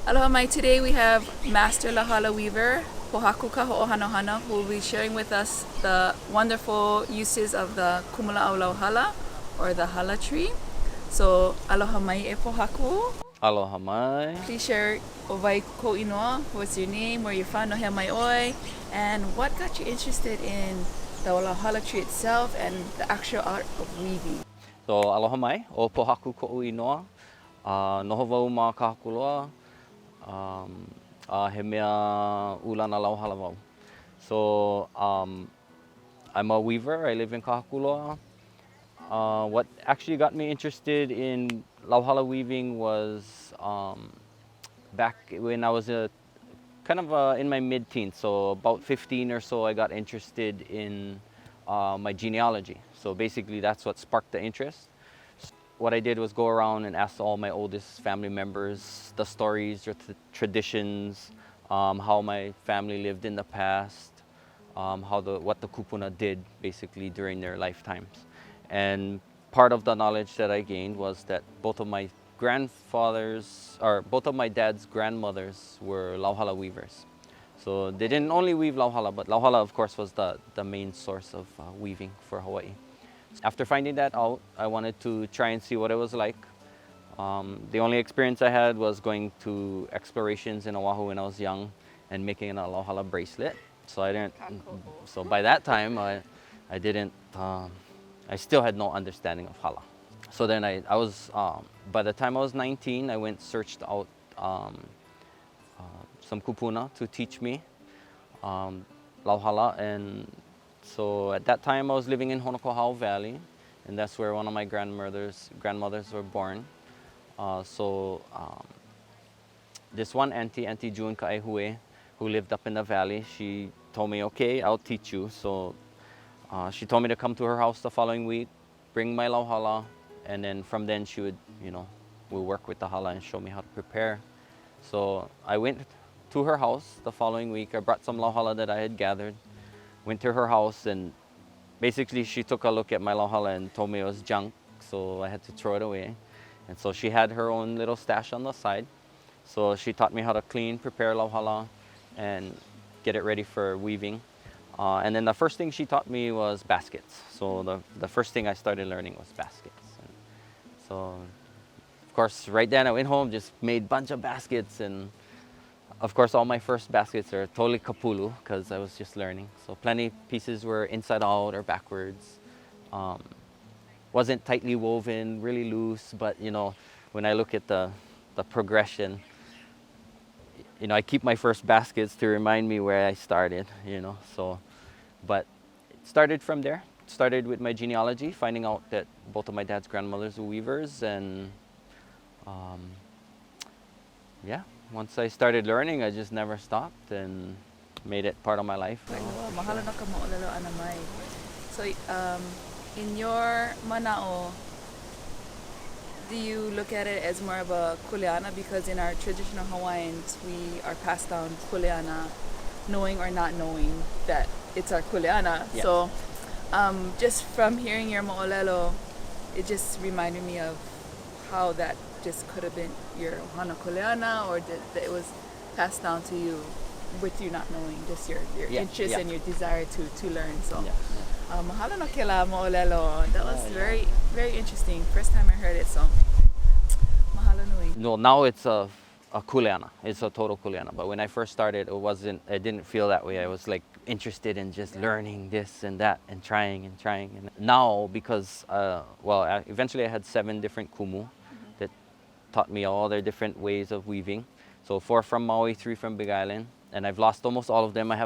Aloha mai. Today we have Master Lauhala Weaver, Pohaku Kaho'ohanohano, who will be sharing with us the wonderful uses of the Kumula'au Lauhala, or the hala tree. So, aloha mai e Pohaku. Aloha mai. Please share owai ko inoa, what's your name, where you're from, no he mai oi, and what got you interested in the Lauhala tree itself and the actual art of weaving. So aloha mai, o Pohaku Kaho'ohanohano. Noho wau ma ka hakuloa. He mea ulana lauhala wau. So I'm a weaver, I live in Kahakuloa. What actually got me interested in lauhala weaving was back when I was in my mid-teens, so about 15 or so, I got interested in my genealogy. So basically that's what sparked the interest. What I did was go around and ask all my oldest family members the stories or traditions, how my family lived in the past, what the kupuna did basically during their lifetimes. And part of the knowledge that I gained was that both of my dad's grandmothers were lauhala weavers. So they didn't only weave lauhala, but lauhala of course was the main source of weaving for Hawaii. After finding that out, I wanted to try and see what it was like. The only experience I had was going to explorations in Oahu when I was young and making an lauhala bracelet. So I didn't. So by that time, I didn't. I still had no understanding of hala. So then by the time I was 19, I searched out some kupuna to teach me lauhala, and so at that time I was living in Honokohau Valley, and that's where one of my grandmothers were born. This one Auntie June Kaehue, who lived up in the valley, she told me, okay, I'll teach you. So she told me to come to her house the following week, bring my lauhala, and then from then she would, we'll work with the hala and show me how to prepare. So I went to her house the following week. I brought some lauhala that I had gathered, went to her house, and basically she took a look at my lauhala and told me it was junk, so I had to throw it away. And so she had her own little stash on the side. So she taught me how to clean, prepare lauhala, and get it ready for weaving. And then the first thing she taught me was baskets. So the first thing I started learning was baskets. And so, of course, right then I went home, just made a bunch of baskets. And of course, all my first baskets are totally kapulu because I was just learning. So plenty pieces were inside out or backwards. Wasn't tightly woven, really loose, but when I look at the progression, I keep my first baskets to remind me where I started, so, but it started from there. It started with my genealogy, finding out that both of my dad's grandmothers were weavers, and yeah, once I started learning, I just never stopped and made it part of my life. Mahalo na ka maolelo ana mai. So, in your mana'o, do you look at it as more of a kuleana? Because in our traditional Hawaiians, we are passed down kuleana, knowing or not knowing that it's our kuleana. Yes. So just from hearing your mo'olelo, it just reminded me of how that just could have been your hana kuleana, or that it was passed down to you with you not knowing, just your interest and your desire to learn. So mahalo no kela mo'olelo. That was very, very interesting. First time I heard it, so mahalo nui. No, now it's a kuleana. It's a total kuleana. But when I first started, I didn't feel that way. I was like interested in just learning this and that and trying. And now, because, eventually I had 7 different kumu that taught me all their different ways of weaving. So 4 from Maui, 3 from Big Island. And I've lost almost all of them. I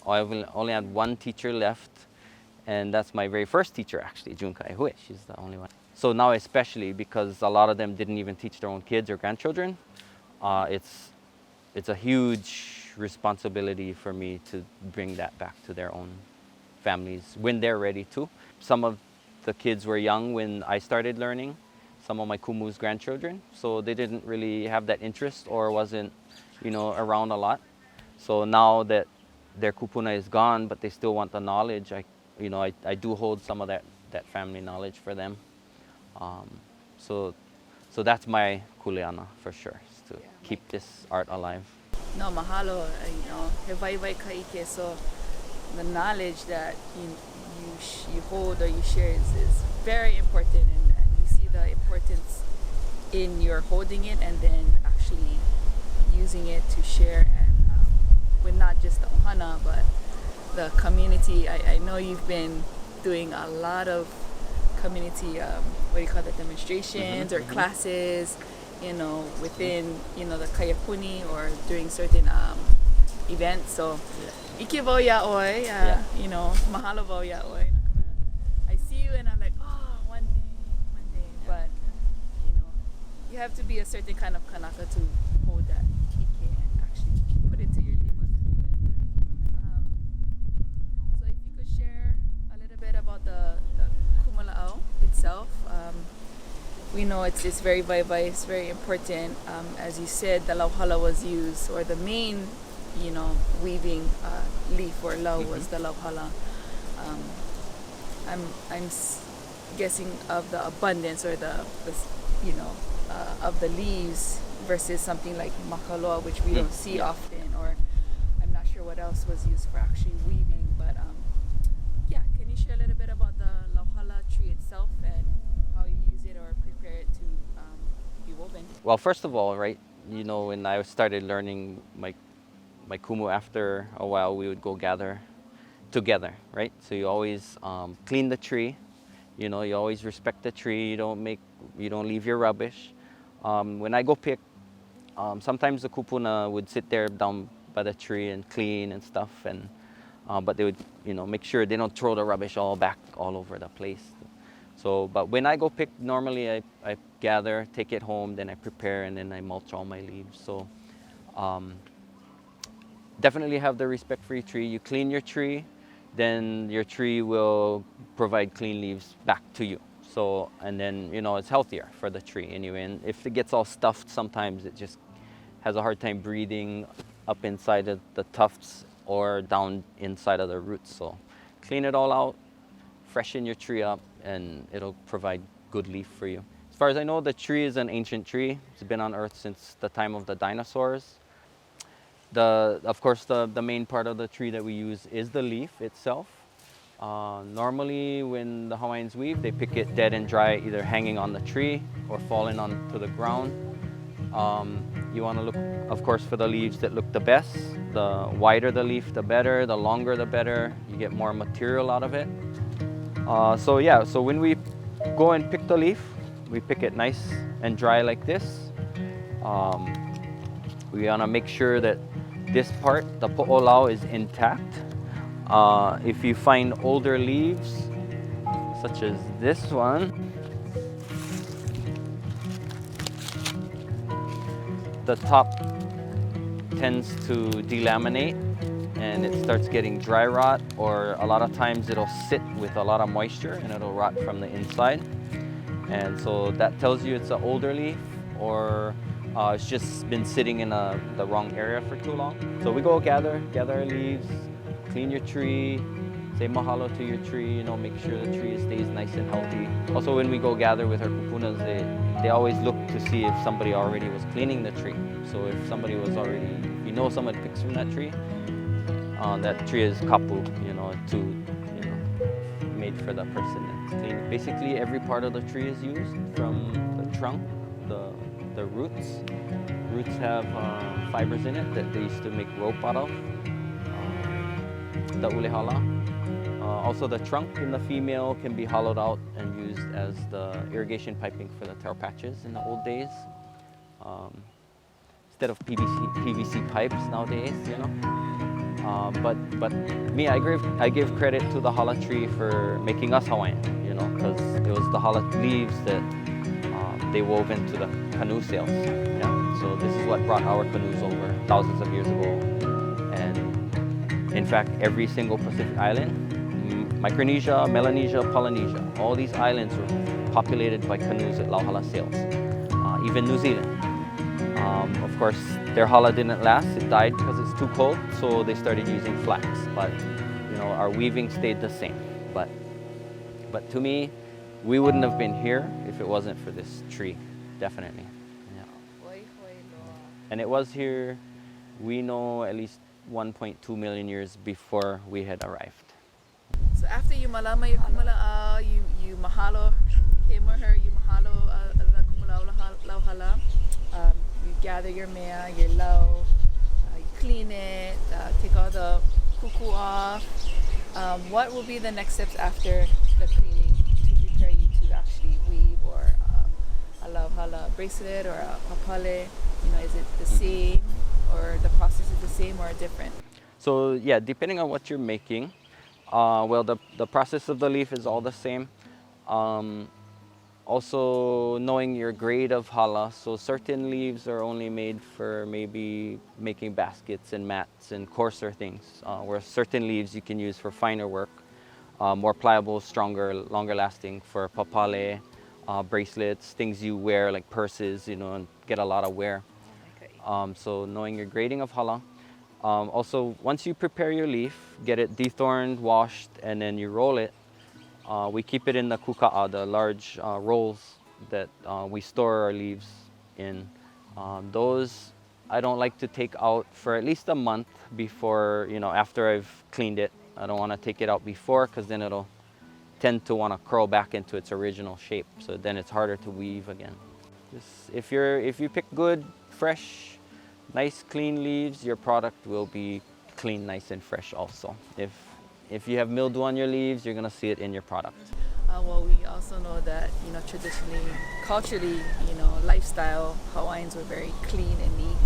only had 1 teacher left. And that's my very first teacher, actually, June Kaehue. She's the only one. So now, especially because a lot of them didn't even teach their own kids or grandchildren, it's a huge responsibility for me to bring that back to their own families when they're ready to. Some of the kids were young when I started learning, some of my kumu's grandchildren, so they didn't really have that interest or wasn't, around a lot. So now that their kupuna is gone, but they still want the knowledge, I do hold some of that family knowledge for them. So that's my kuleana for sure. to Yeah, keep this art alive. no, mahalo. He vai kaike. So the knowledge that you hold or you share is very important, and you see the importance in your holding it and then actually using it to share, and with not just the ohana but the community. I know you've been doing a lot of community, what do you call it, demonstrations or classes, within, the kayapuni or during certain events. So, iki vo yaoi, mahalo vo yaoi. I see you and I'm like, oh, one day. But, you have to be a certain kind of kanaka to hold that ike and actually put it to your limos. So if you could share a little bit about the kumalao itself. We know it's very vital, it's very important. As you said, the lauhala was used, or the main, weaving leaf or lau was the lauhala. I'm guessing of the abundance or the of the leaves versus something like makaloa, which we don't see often, or I'm not sure what else was used for actually weaving. But can you share a little bit about the lauhala tree itself and how you use it or prepare it to be woven? Well, first of all, right, when I started learning my kumu, after a while we would go gather together, right? So you always clean the tree. You always respect the tree. You don't leave your rubbish. When I go pick, sometimes the kupuna would sit there down by the tree and clean and stuff, and but they would make sure they don't throw the rubbish all over the place. So, but when I go pick, normally I gather, take it home, then I prepare, and then I mulch all my leaves. So definitely have the respect for your tree. You clean your tree, then your tree will provide clean leaves back to you. So, and then, it's healthier for the tree anyway. And if it gets all stuffed, sometimes it just has a hard time breathing up inside of the tufts or down inside of the roots. So clean it all out, freshen your tree up, and it'll provide good leaf for you. As far as I know, the tree is an ancient tree. It's been on Earth since the time of the dinosaurs. Of course, the main part of the tree that we use is the leaf itself. Normally, when the Hawaiians weave, they pick it dead and dry, either hanging on the tree or falling onto the ground. You want to look, of course, for the leaves that look the best. The wider the leaf, the better. The longer, the better. You get more material out of it. So when we go and pick the leaf, we pick it nice and dry like this. We want to make sure that this part, the po'olau, is intact. If you find older leaves, such as this one, the top tends to delaminate and it starts getting dry rot, or a lot of times it'll sit with a lot of moisture and it'll rot from the inside. And so that tells you it's an older leaf, or it's just been sitting in the wrong area for too long. So we go gather our leaves, clean your tree, say mahalo to your tree, make sure the tree stays nice and healthy. Also, when we go gather with our kupunas, they always look to see if somebody already was cleaning the tree. So if somebody was already, someone picks from that tree is kapu, made for the person that's cleaning. Basically, every part of the tree is used, from the trunk, the roots. Roots have fibers in it that they used to make rope out of. The ulehala. Also, the trunk in the female can be hollowed out and used as the irrigation piping for the taro patches in the old days. Instead of PVC pipes nowadays, But me, I give credit to the hala tree for making us Hawaiian, because it was the hala leaves that they wove into the canoe sails. Yeah. So this is what brought our canoes over thousands of years ago. And in fact, every single Pacific island, Micronesia, Melanesia, Polynesia, all these islands were populated by canoes at Lauhala sails. Even New Zealand. Of course, their hala didn't last. It died because it's too cold, so they started using flax. But our weaving stayed the same. But to me, we wouldn't have been here if it wasn't for this tree, definitely. Yeah. And it was here, we know, at least 1.2 million years before we had arrived. So after you malama your kumulaa, you mahalo him or her, you mahalo the kumulaa lauhala. You gather your mea, your lau, you clean it, take all the kuku off. What will be the next steps after the cleaning to prepare you to actually weave or a lauhala bracelet or a papale? You know, is it the same or the process is the same or different? So yeah, depending on what you're making, well, the process of the leaf is all the same. Also knowing your grade of hala, so certain leaves are only made for maybe making baskets and mats and coarser things, where certain leaves you can use for finer work, more pliable, stronger, longer lasting for papale, bracelets, things you wear like purses, you know, and get a lot of wear. So knowing your grading of hala. Also, once you prepare your leaf, get it dethorned, washed, and then you roll it. We keep it in the kuka'a, the large rolls that we store our leaves in. Those I don't like to take out for at least a month before, you know, after I've cleaned it. I don't want to take it out before because then it'll tend to want to curl back into its original shape. So then it's harder to weave again. Just if you pick good, fresh, nice, clean leaves, your product will be clean, nice, and fresh also. If you have mildew on your leaves, you're gonna see it in your product. Well, we also know that, you know, traditionally, culturally, you know, lifestyle, Hawaiians were very clean and neat.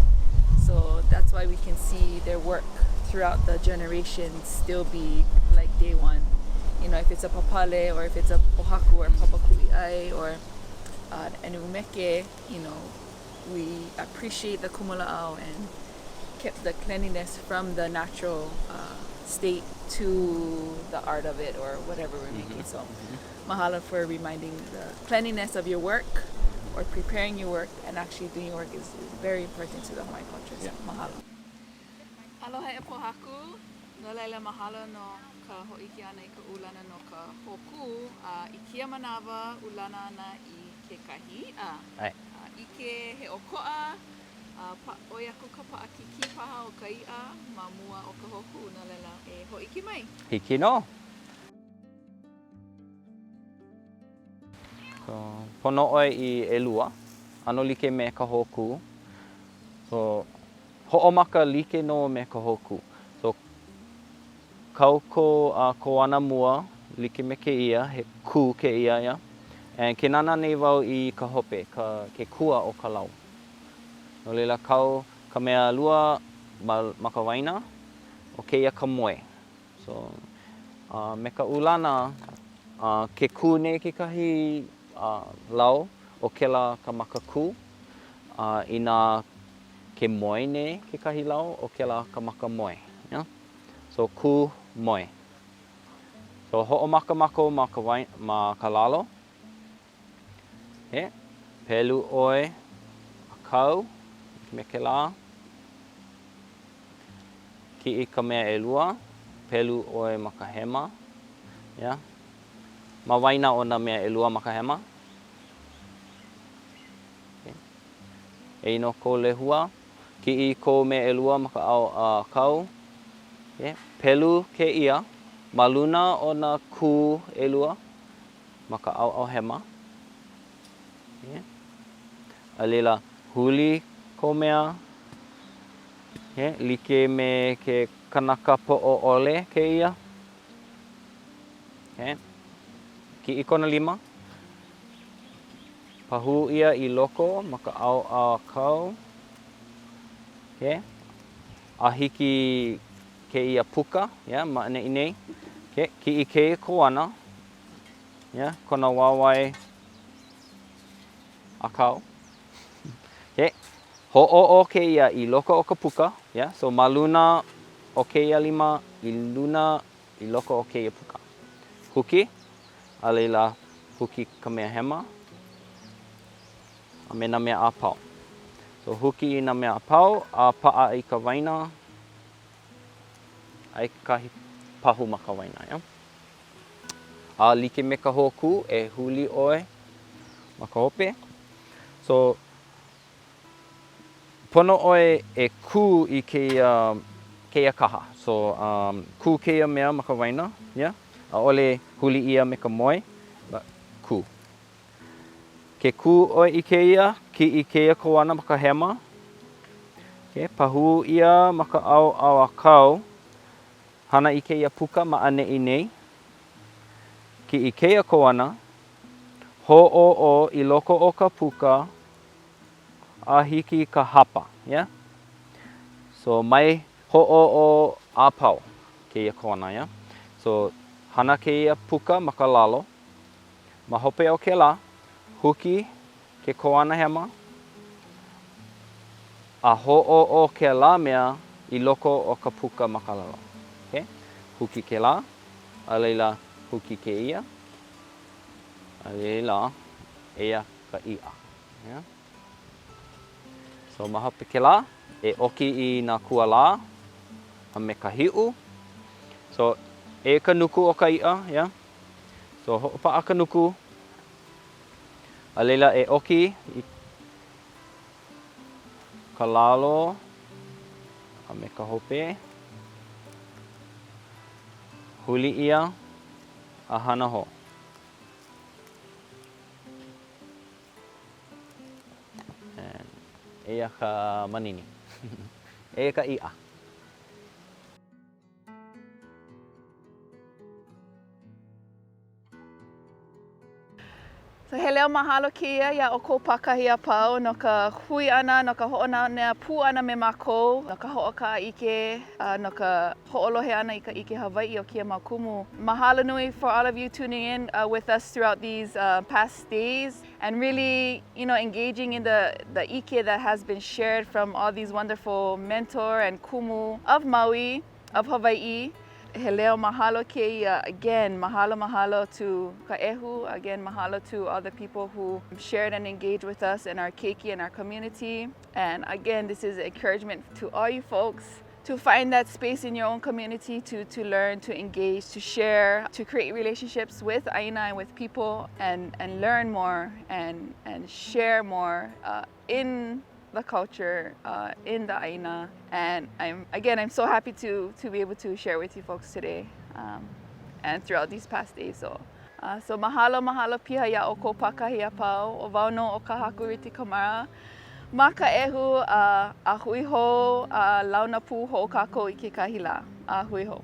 So that's why we can see their work throughout the generations still be like day one. You know, if it's a papale or if it's a pohaku or papakui'ai or an umeke, you know, we appreciate the kumula'au and kept the cleanliness from the natural state to the art of it or whatever we're making. So mahalo for reminding the cleanliness of your work or preparing your work and actually doing your work is very important to the Hawaiian culture. So mahalo. Aloha e pohaku. No laila mahalo no ka ho'iki ana I ka ulana no ka hoku. I kia manawa ulana ana I kekahi. Ike he oko'a. Oi aku ka pa'akiki paha o ka i'a ma mua o ka hoku no laila e ho'iki mai. Hiki no. So, pono oi I elua, ano like me ka hoku. So, ho'omaka like no me ka hoku. So, kauko ko ana mua, like me ke ia, he ku ke ia ia. And ke nana nei wau I ka hope, ke kua o ka lau. No leila kau ka mea lua ma ka waina, o ke ia ka moe. So, me ka ulana, ke ku nei ke kahi lau, o kela ka makaku. Ina ke moe nei ke kahi lau, o kela ka maka moe. Yeah? So, ku moe. So, ho'omaka mako ma ka lalo. He, pelu oi a kau, me ke la. Ki I ka mea elua, pelu oi ma ka hema. Yeah? Ma waina o na mea elua ma ka hema. Okay. E ino ko lehua, ki I ko mea elua ma ka au kau. Okay. Pelu ke ia, ma luna o na ku elua ma ka au hema. Okay. A leila huli ko mea. Okay. Like me ke kanaka po'o'ole ke ia. Okay. Ki I kona lima. Pahu ia I loko ma ka au kau. Okay. A hiki ke ia puka, yeah, ma nei. Okay. Ki I ke koana. Yeah, kona wawai a kau. Okay. Ho'o ke ia I loko o ka puka, yeah. So maluna o ke ia lima, I luna I loko o ke ia puka. Huki, a leila huki ka mea hema. A me na mea a pau. So huki I na mea a pau, a pa'a I ka waina. Ai kahi pahu ma ka waina, yeah. A like me ka hoku e huli oi ma ka hope. So Pono oi e ku I keia kaha. So ku keia mea ma ka waina, yeah? A ole huli ia me ka moi, but ku. Ke ku oi I keia, ki I keia koana ma ka hema. Okay, pahu ia ma ka au a kau, hana I keia puka ma ane I nei. Ki I keia koana, ho'o I loko o ka puka, a hiki ka hapa, yeah? So mai ho'o a pau, keia koana, yeah? So hana keia puka ma ka lalo, ma hope o ke la, huki ke koana hema, a ho'o ke la mea I loko o ka puka ma ka lalo. Okay? Huki ke la, a leila huki ke ia, a leila eia ka ia. Yeah? So ma hope ke la, e oki I nā kua la, a me ka hi'u. So e ka nuku o ka ia, yeah? So ho'opa'a ka nuku, a leila e oki I ka lalo, a me ka hope, huli ia, a hana ho. And eia ka manini. Eia ka ia. So he leo mahalo kia ia o ko pakahi a pau no ka hui ana, no ka ho'onanea pū ana me mākou, no ka ho'oka ike, no ka ho'olohe ana I ka ike Hawaii o kia makumu. Mahalo nui for all of you tuning in with us throughout these past days and really, you know, engaging in the ike that has been shared from all these wonderful mentor and kumu of Maui, of Hawaii. He leo mahalo keia, again, mahalo to Ka'ehu, again, mahalo to all the people who shared and engaged with us in our keiki and our community. And again, this is encouragement to all you folks to find that space in your own community to learn, to engage, to share, to create relationships with Aina and with people and learn more and share more in the culture in the Aina, and I'm so happy to be able to share with you folks today and throughout these past days. So mahalo piha ia o ko pakahi a pau o wau no o ka haku riti kamara ma ka ehu a hui ho launa pu ho kako I ke kahila a hui ho.